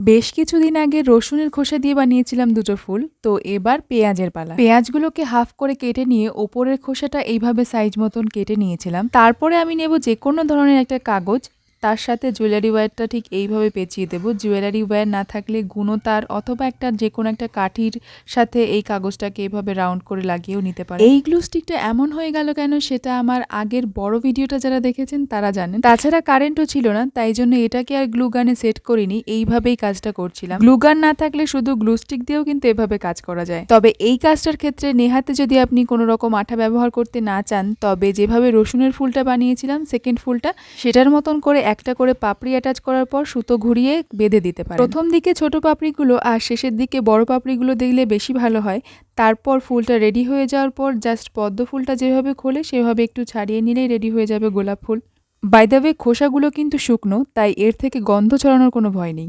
বেশ কিছুদিন আগে রসুনের খোসা দিয়ে বানিয়েছিলাম দুটো ফুল, তো এবার পেঁয়াজের পালা। পেঁয়াজগুলোকে হাফ করে কেটে নিয়ে ওপরের খোসাটা এইভাবে সাইজ মতন কেটে নিয়েছিলাম। তারপরে আমি নেব যে কোনো ধরনের একটা কাগজ, তার সাথে জুয়েলারি ওয়্যারটা ঠিক এইভাবে পেঁচিয়ে দেবো। জুয়েলারি ওয়্যার না থাকলে গুঁতো তার অথবা একটা যে কোনো একটা কাঠির সাথে এই কাগজটাকে এইভাবে রাউন্ড করে লাগিয়েও নিতে পারে। এই গ্লু স্টিকটা এমন হয়ে গেল কেন সেটা আমার আগের বড় ভিডিওটা যারা দেখেছেন তারা জানেন। তাছাড়া কারেন্টও ছিল না, তাই জন্য এটাকে আর গ্লু গানে সেট করিনি, এইভাবেই কাজটা করছিলাম। গ্লু গান না থাকলে শুধু গ্লু স্টিক দিয়েও কিন্তু এভাবে কাজ করা যায়। তবে এই কাজটার ক্ষেত্রে নেহাতে যদি আপনি কোনো রকম আঠা ব্যবহার করতে না চান, তবে যেভাবে রসুনের ফুলটা বানিয়েছিলাম সেকেন্ড ফুলটা, সেটার মতন করে একটা করে পাপড়ি অ্যাটাচ করার পর সুতো ঘুরিয়ে বেঁধে দিতে পারেন। প্রথম দিকে ছোট পাপড়িগুলো আর শেষের দিকে বড় পাপড়িগুলো দিলে বেশি ভালো হয়। তারপর ফুলটা রেডি হয়ে যাওয়ার পর জাস্ট পদ্ম ফুলটা যেভাবে খোলে সেভাবে একটু ছাড়িয়ে নিলেই রেডি হয়ে যাবে গোলাপ ফুল। বাই দ্য ওয়ে, খোসাগুলো কিন্তু শুকনো, তাই এর থেকে গন্ধ ছড়ানোর কোনো ভয় নেই।